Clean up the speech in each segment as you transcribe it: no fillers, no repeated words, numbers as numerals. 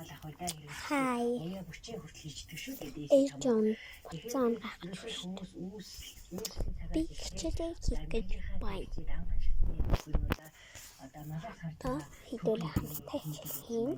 Hi. John. John би хичээлээ хийх гэж байна. Одоо хэдүүлээ хамтдаа хичээлээ.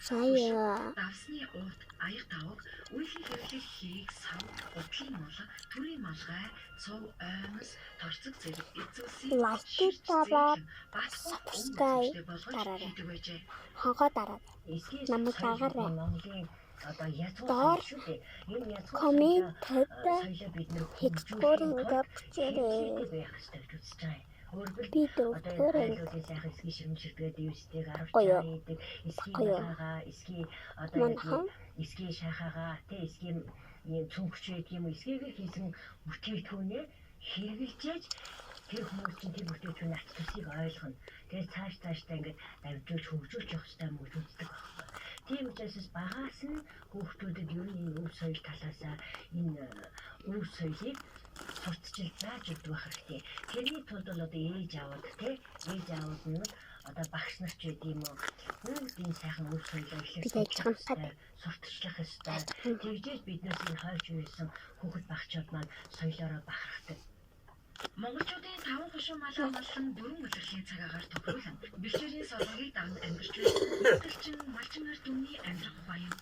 Заяа. Давсны урд аяг тавг үеийн хэрэглэх хийг сав гутлын молго төрийн малгай цов оймос торцог зэрэг эзүүсийн лайк дараад subscribe дараарай. Хонхоо дараад намайг дагаарай. Доор коммент хэдгээр ингээ бичээрэй. Би дөрөвдүгээр эсгийн шахаага тэ эсгийн цүнхч гэдэг юм эсгээгээр хийсэн бүтээгдэхүүнээ хэрэгжилж тэр хүмүүс чинь тэр бүтээгдэхүүний ач тусыг ойлгоно. Тэгээд цаашдаа ингээд дамжуулж хөгжүүлж явах хэрэгтэй юм гэж үздэг байхгүй. Тийм учраас багаас нь хүүхдүүдэд ер нь энэ өв соёл талаасаа энэ өв соёлыг сурталчил зааж өгдөг байх хэрэгтэй. Тэрний тулд бол одоо ээж аауд нь одоо багш нар ч гэдэг юм уу энэ сайхан өв соёлоо эхлээд сурталчлах хэрэгтэй. Тэгжээж биднээс энэ хойш үйсэн хүүхэд багчууд маань соёлоороо бахархдаг. Монголчуудын 5 хошуу мал амгалан 4 удирдлагын цагаагаар тохируулан бэлчээрийн солонгыг даган амьдарч байсан үйлдэлчин малчмаар дүмний амьдрах ухаан юм.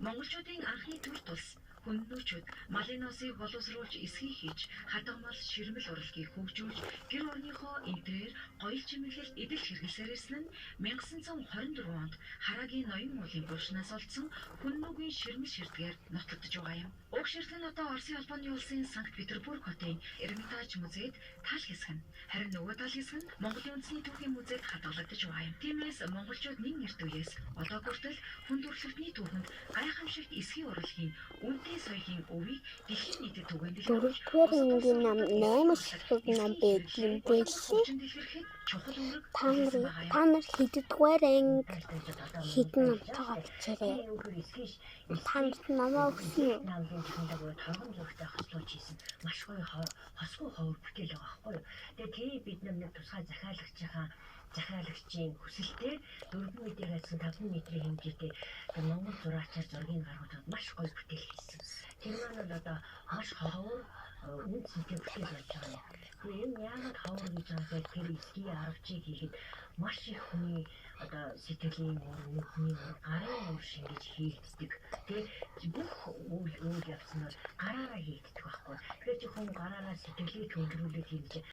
Монголчуудын анхны төр тус хүннүүчүүд малиносыг боловсруулж эсхий хийж хадгамал ширмэл урлагийг хөгжүүлж гэр орныхоо интерьер гоёл чимэглэл эдэл хэрэглэсээр ирсэн нь 1924 онд Харагийн ноён уулын булшнаас олдсон хүннүүгийн ширмэл ширдгээр нотлогдож байгаа юм. Уг ширдэл нь одоо Оросын албаны улсын Санкт Петербург хотын Эрмитаж музейд тал хэсэг нь харин нөгөө тал хэсэг нь Монголын үндэсний түүхийн музейд хадгалагдаж байгаа юм. Тиймээс монголчууд нэг эрт үеэс одоо хүртэл хүн төрөлхтний түүхэнд гайхамшигт эсхий урлагийн үнэтэй соёлын өвийг дэлхийн нийтэд түгээн дэлгэрүүлж дөрөвдүгээр ном 8 ширхэг ном байдаг юм биш. Та нар хэддүгээр анги хэдэн номтойгоо бичээрэй. Та нарт намаа өгсөн үү? торгон зургтай хослуулж хийсэн маш гоё хосгүй ховор бүтээл байгаа байхгүй юу. Тэгээ бид нэг тусгай захиалагчийн хүсэлтэй 4 метрээс 5 метрийн хэмжээтэй Монгол зураачаар зургийг гаргуулад маш гоё бүтээл хийсэн. Тэр маань одоо хаш ховор үн цэнтэй бүтээл болж байгаа юм. Тэгээ энэ яагаад ховор гэж байгаа тэр эсгийн аргачийг хийхэд маш их хүний одоо сэтгэлийн нүхний гарын үр шингэж хийгддэг. Тэгээ бүх үйл явц нь гараараа хийгддэг байхгүй. Тэгэхээр чи хүн гараараа сэтгэлээ төвлөрүүлээд хийж